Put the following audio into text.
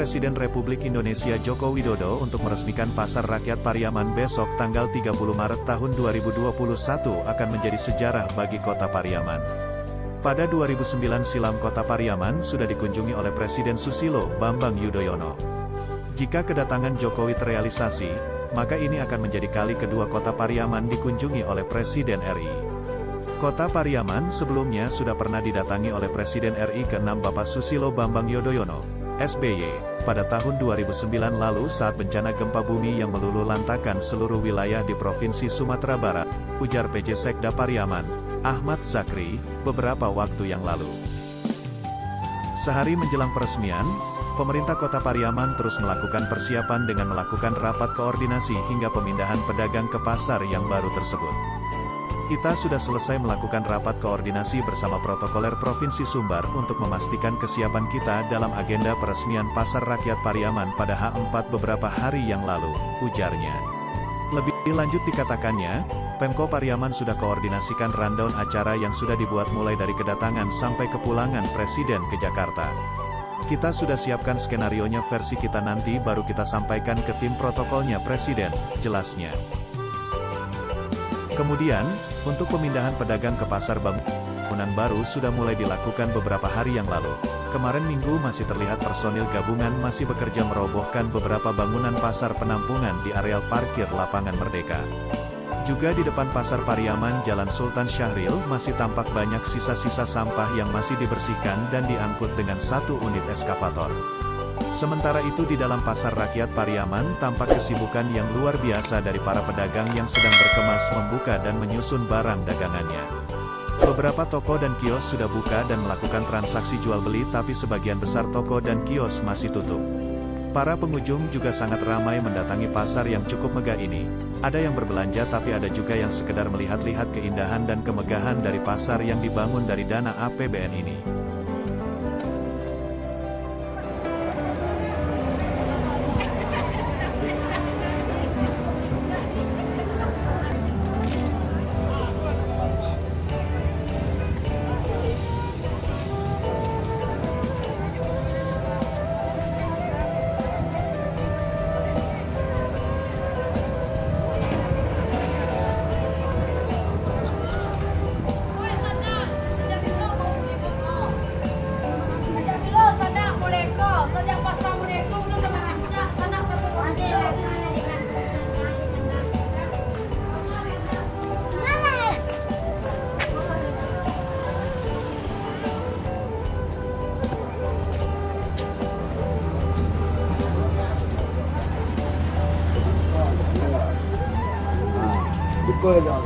Presiden Republik Indonesia Joko Widodo untuk meresmikan Pasar Rakyat Pariaman besok tanggal 30 Maret tahun 2021 akan menjadi sejarah bagi Kota Pariaman. Pada 2009 silam Kota Pariaman sudah dikunjungi oleh Presiden Susilo Bambang Yudhoyono. Jika kedatangan Jokowi terrealisasi, maka ini akan menjadi kali kedua Kota Pariaman dikunjungi oleh Presiden RI. Kota Pariaman sebelumnya sudah pernah didatangi oleh Presiden RI ke-6 Bapak Susilo Bambang Yudhoyono, SBY, pada tahun 2009 lalu saat bencana gempa bumi yang meluluhlantakan seluruh wilayah di Provinsi Sumatera Barat, ujar PJ Sekda Pariaman, Ahmad Zakri, beberapa waktu yang lalu. Sehari menjelang peresmian, pemerintah Kota Pariaman terus melakukan persiapan dengan melakukan rapat koordinasi hingga pemindahan pedagang ke pasar yang baru tersebut. Kita sudah selesai melakukan rapat koordinasi bersama protokoler Provinsi Sumbar untuk memastikan kesiapan kita dalam agenda peresmian Pasar Rakyat Pariaman pada H4 beberapa hari yang lalu, ujarnya. Lebih lanjut dikatakannya, Pemko Pariaman sudah koordinasikan rundown acara yang sudah dibuat mulai dari kedatangan sampai kepulangan Presiden ke Jakarta. Kita sudah siapkan skenarionya versi kita nanti baru kita sampaikan ke tim protokolnya Presiden, jelasnya. Kemudian, untuk pemindahan pedagang ke pasar bangunan baru sudah mulai dilakukan beberapa hari yang lalu. Kemarin Minggu masih terlihat personil gabungan masih bekerja merobohkan beberapa bangunan pasar penampungan di areal parkir Lapangan Merdeka. Juga di depan Pasar Pariaman Jalan Sultan Syahril masih tampak banyak sisa-sisa sampah yang masih dibersihkan dan diangkut dengan satu unit eskavator. Sementara itu di dalam Pasar Rakyat Pariaman tampak kesibukan yang luar biasa dari para pedagang yang sedang berkemas membuka dan menyusun barang dagangannya. Beberapa toko dan kios sudah buka dan melakukan transaksi jual beli tapi sebagian besar toko dan kios masih tutup. Para pengunjung juga sangat ramai mendatangi pasar yang cukup megah ini. Ada yang berbelanja tapi ada juga yang sekedar melihat-lihat keindahan dan kemegahan dari pasar yang dibangun dari dana APBN ini. Betul ya.